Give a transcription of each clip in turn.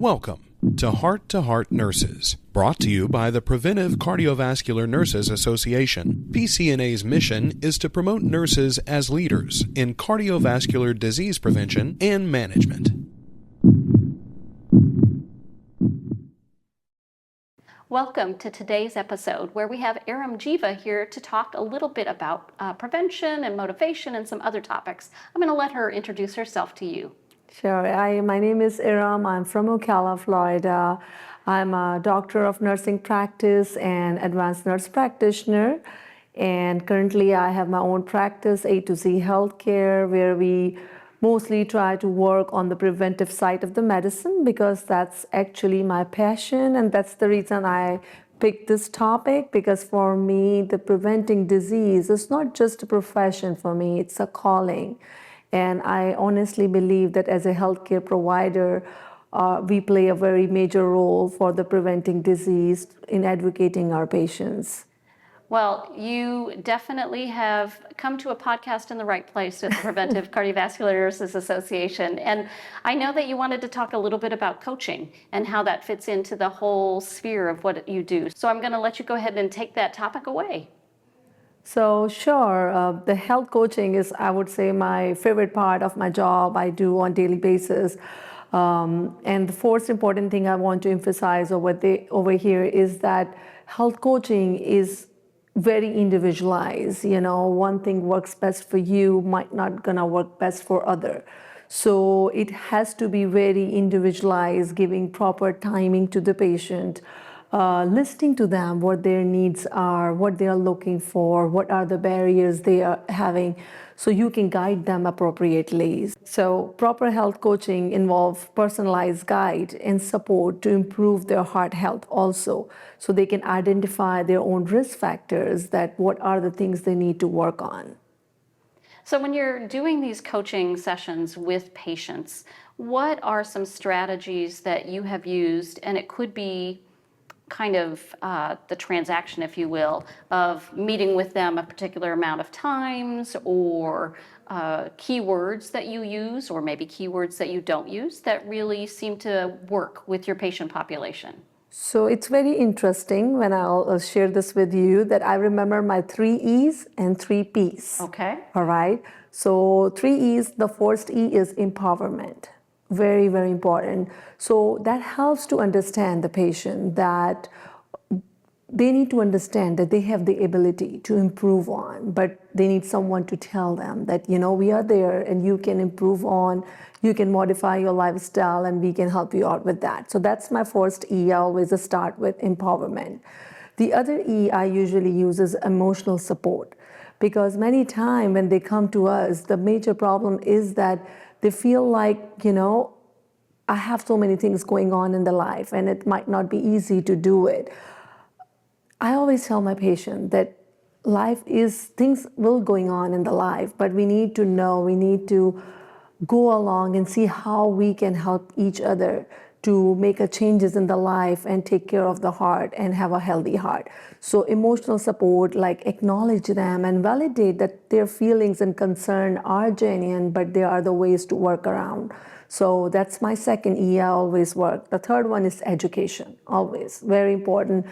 Welcome to Heart Nurses, brought to you by the Preventive Cardiovascular Nurses Association. PCNA's mission is to promote nurses as leaders in cardiovascular disease prevention and management. Welcome to today's episode, where we have Aram Jiva here to talk a little bit about prevention and motivation and some other topics. I'm going to let her introduce herself to you. Sure. My name is Aram. I'm from Ocala, Florida. I'm a doctor of nursing practice and advanced nurse practitioner. And currently I have my own practice, A to Z Healthcare, where we mostly try to work on the preventive side of the medicine, because that's actually my passion. And that's the reason I picked this topic, because for me, the preventing disease is not just a profession for me, it's a calling. And I honestly believe that as a healthcare provider, we play a very major role for the preventing disease in advocating our patients. Well, you definitely have come to a podcast in the right place at the Preventive Cardiovascular Nurses Association. And I know that you wanted to talk a little bit about coaching and how that fits into the whole sphere of what you do. So I'm going to let you go ahead and take that topic away. So sure, the health coaching is, I would say, my favorite part of my job. I do on a daily basis. And the first important thing I want to emphasize over here is that health coaching is very individualized. You know, one thing works best for you might not gonna work best for other. So it has to be very individualized, giving proper timing to the patient, listening to them, what their needs are, what they are looking for, what are the barriers they are having, so you can guide them appropriately. So proper health coaching involves personalized guide and support to improve their heart health also, so they can identify their own risk factors, that what are the things they need to work on. So when you're doing these coaching sessions with patients, what are some strategies that you have used? And it could be kind of the transaction, if you will, of meeting with them a particular amount of times, or keywords that you use, or maybe keywords that you don't use that really seem to work with your patient population. So it's very interesting when I'll share this with you, that I remember my 3 E's and 3 P's. Okay. All right. So 3 E's, the first E is empowerment. Very, very important. So that helps to understand the patient, that they need to understand that they have the ability to improve on, but they need someone to tell them that, you know, we are there and you can improve on, you can modify your lifestyle and we can help you out with that. So that's my first E. I always start with empowerment. The other E I usually use is emotional support, because many times when they come to us, the major problem is that they feel like, you know, I have so many things going on in the life and it might not be easy to do it. I always tell my patient that things will going on in the life, but we need to know, we need to go along and see how we can help each other to make a changes in the life and take care of the heart and have a healthy heart. So emotional support, like acknowledge them and validate that their feelings and concern are genuine, but there are the ways to work around. So that's my second E I always work. The third one is education, always, very important.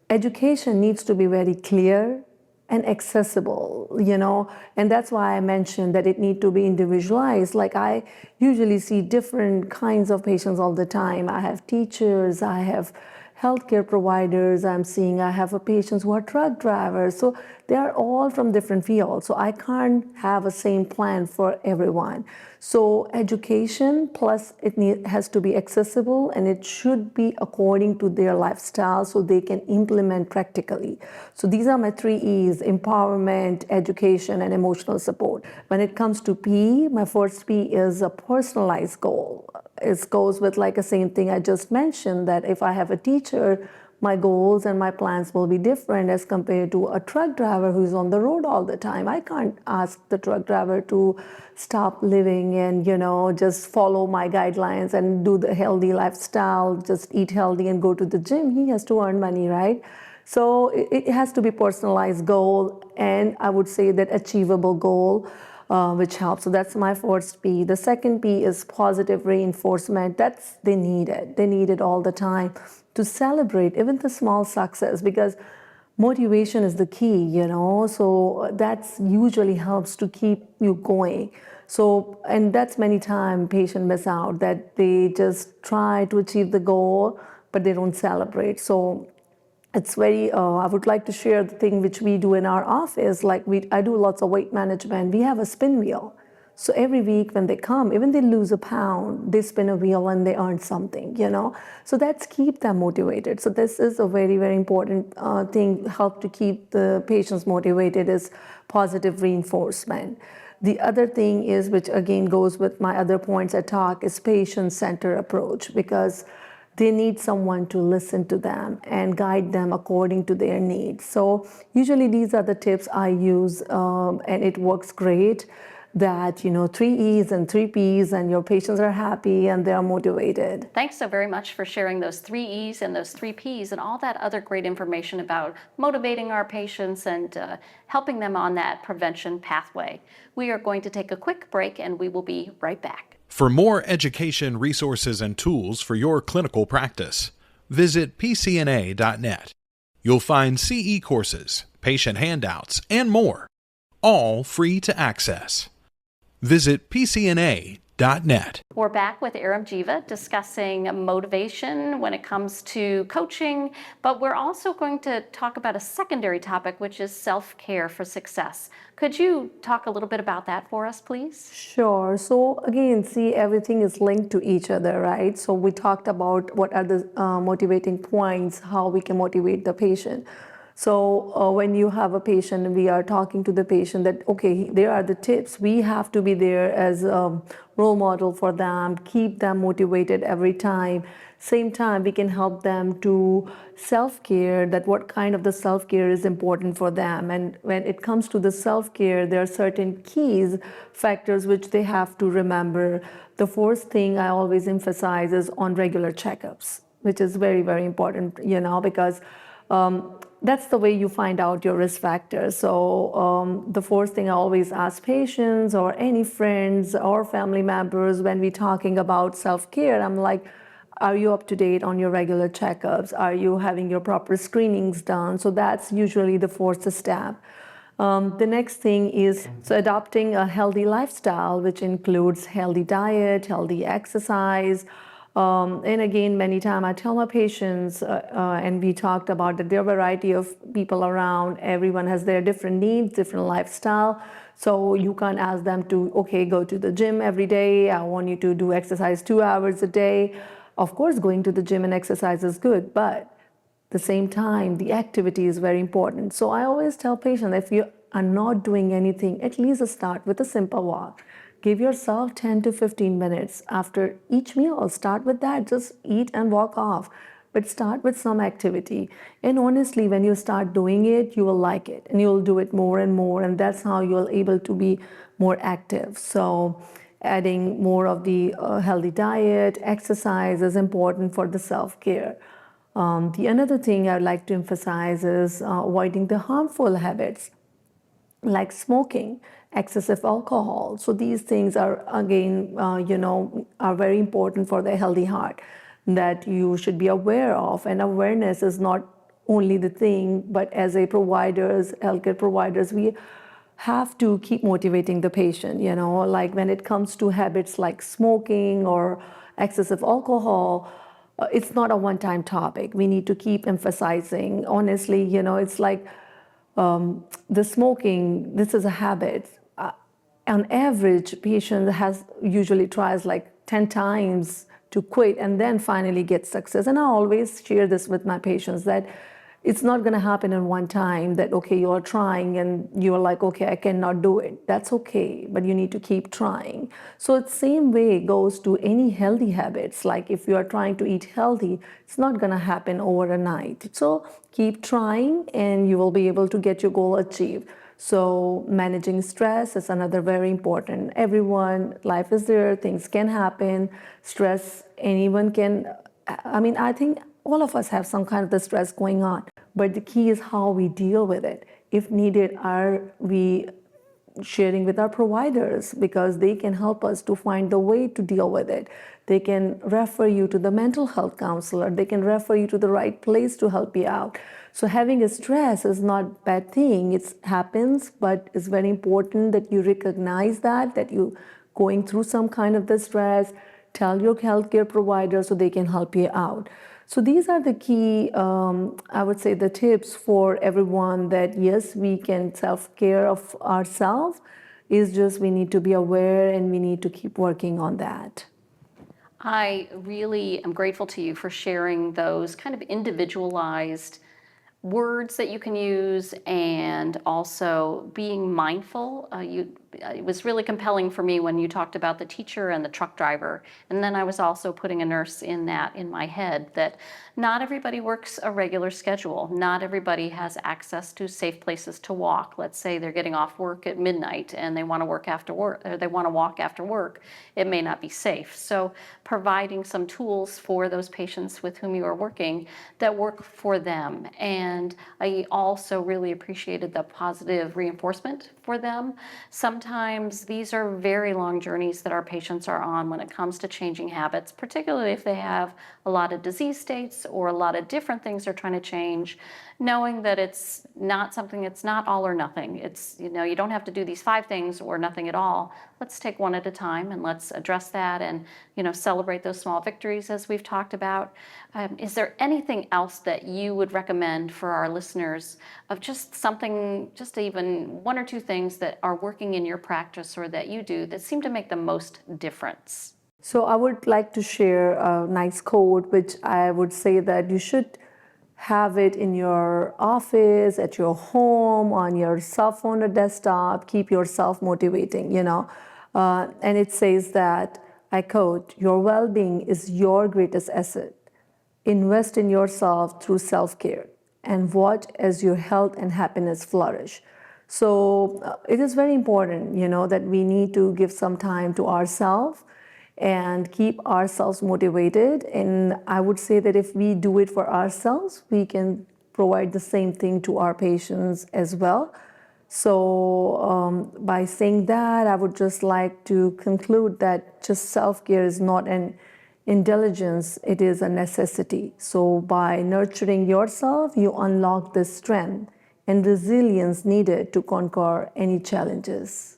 Education needs to be very clear and accessible, you know, and that's why I mentioned that it needs to be individualized. Like, I usually see different kinds of patients all the time. I have teachers, I have healthcare providers I have patients who are truck drivers. So they are all from different fields. So I can't have a same plan for everyone. So education, plus it has to be accessible, and it should be according to their lifestyle so they can implement practically. So these are my 3 E's: empowerment, education, and emotional support. When it comes to P, my first P is a personalized goal. It goes with like the same thing I just mentioned, that if I have a teacher, my goals and my plans will be different as compared to a truck driver who's on the road all the time. I can't ask the truck driver to stop living and, you know, just follow my guidelines and do the healthy lifestyle, just eat healthy and go to the gym. He has to earn money, right? So it has to be personalized goal, and I would say that achievable goal. which helps. So that's my first P. The second P is positive reinforcement. They need it. They need it all the time to celebrate even the small success, because motivation is the key, so that's usually helps to keep you going. So, and that's many times patients miss out, that they just try to achieve the goal, but they don't celebrate. So it's very, I would like to share the thing which we do in our office. Like I do lots of weight management. We have a spin wheel. So every week when they come, even they lose a pound, they spin a wheel and they earn something, So that's keep them motivated. So this is a very, very important thing, help to keep the patients motivated, is positive reinforcement. The other thing is, which again goes with my other points I talk, is patient-centered approach, because they need someone to listen to them and guide them according to their needs. So usually these are the tips I use, and it works great. That 3 E's and 3 P's, and your patients are happy and they are motivated. Thanks so very much for sharing those 3 E's and those 3 P's and all that other great information about motivating our patients and helping them on that prevention pathway. We are going to take a quick break and we will be right back. For more education, resources, and tools for your clinical practice, visit pcna.net. You'll find CE courses, patient handouts, and more, all free to access. Visit pcna.net. We're back with Aram Jiva discussing motivation when it comes to coaching, but we're also going to talk about a secondary topic, which is self-care for success. Could you talk a little bit about that for us, please? Sure. So again, see, everything is linked to each other, right? So we talked about what are the motivating points, how we can motivate the patient. So when you have a patient, we are talking to the patient that, okay, there are the tips. We have to be there as a role model for them, keep them motivated every time. Same time, we can help them to self-care, that what kind of the self-care is important for them. And when it comes to the self-care, there are certain keys, factors which they have to remember. The first thing I always emphasize is on regular checkups, which is very, very important, because that's the way you find out your risk factors. So the first thing I always ask patients or any friends or family members when we're talking about self-care, I'm like, are you up to date on your regular checkups? Are you having your proper screenings done? So that's usually the first step. The next thing is adopting a healthy lifestyle, which includes healthy diet, healthy exercise. And again, many times I tell my patients, and we talked about that there are a variety of people around. Everyone has their different needs, different lifestyle. So you can't ask them to, okay, go to the gym every day. I want you to do exercise 2 hours a day. Of course, going to the gym and exercise is good, but at the same time, the activity is very important. So I always tell patients, if you are not doing anything, at least start with a simple walk. Give yourself 10 to 15 minutes after each meal. Start with that. Just eat and walk off. But start with some activity. And honestly, when you start doing it, you will like it. And you'll do it more and more. And that's how you'll able to be more active. So adding more of the healthy diet, exercise is important for the self-care. The another thing I'd like to emphasize is avoiding the harmful habits like smoking, excessive alcohol. So these things are, again, are very important for the healthy heart that you should be aware of. And awareness is not only the thing, but as a providers, healthcare providers, we have to keep motivating the patient, like when it comes to habits like smoking or excessive alcohol, it's not a one-time topic. We need to keep emphasizing. Honestly, it's like the smoking, this is a habit. On average, patient usually tries like 10 times to quit and then finally get success. And I always share this with my patients that it's not going to happen in one time that, okay, you're trying and you're like, okay, I cannot do it. That's okay, but you need to keep trying. So the same way goes to any healthy habits. Like if you are trying to eat healthy, it's not going to happen overnight. So keep trying and you will be able to get your goal achieved. So managing stress is another very important. Everyone, life is there, things can happen. Stress, anyone can, I think all of us have some kind of the stress going on, but the key is how we deal with it. If needed, are we sharing with our providers because they can help us to find the way to deal with it. They can refer you to the mental health counselor. They can refer you to the right place to help you out. So having a stress is not a bad thing. It happens, but it's very important that you recognize that you're going through some kind of distress. Tell your healthcare provider so they can help you out. So these are the key, I would say, the tips for everyone that yes, we can self-care of ourselves. It's just we need to be aware and we need to keep working on that. I really am grateful to you for sharing those kind of individualized words that you can use and also being mindful. It was really compelling for me when you talked about the teacher and the truck driver. And then I was also putting a nurse in my head that not everybody works a regular schedule. Not everybody has access to safe places to walk. Let's say they're getting off work at midnight and they want to walk after work. It may not be safe. So providing some tools for those patients with whom you are working that work for them. And I also really appreciated the positive reinforcement for them. Sometimes these are very long journeys that our patients are on when it comes to changing habits, particularly if they have a lot of disease states or a lot of different things they're trying to change, knowing that it's not something, it's not all or nothing. It's, you don't have to do these 5 things or nothing at all. Let's take one at a time and let's address that and, celebrate those small victories as we've talked about. Is there anything else that you would recommend for our listeners of just something, just even 1 or 2 things that are working in your practice or that you do that seem to make the most difference? So I would like to share a nice quote, which I would say that you should have it in your office, at your home, on your cell phone or desktop. Keep yourself motivating, and it says that, I quote, "Your well-being is your greatest asset. Invest in yourself through self-care and watch as your health and happiness flourish." So it is very important, that we need to give some time to ourselves and keep ourselves motivated. And I would say that if we do it for ourselves, we can provide the same thing to our patients as well. So by saying that, I would just like to conclude that just self-care is not an indulgence, it is a necessity. So by nurturing yourself, you unlock the strength and resilience needed to conquer any challenges.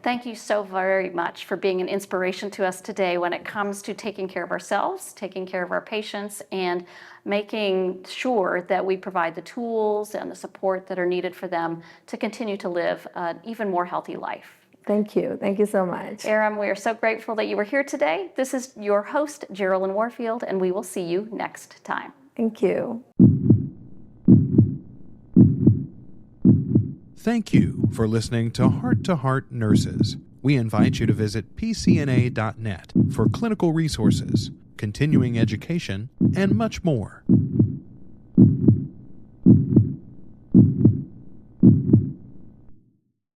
Thank you so very much for being an inspiration to us today when it comes to taking care of ourselves, taking care of our patients, and making sure that we provide the tools and the support that are needed for them to continue to live an even more healthy life. Thank you. Thank you so much. Aram, we are so grateful that you were here today. This is your host, Geraldine Warfield, and we will see you next time. Thank you. Thank you for listening to Heart Nurses. We invite you to visit pcna.net for clinical resources, continuing education, and much more.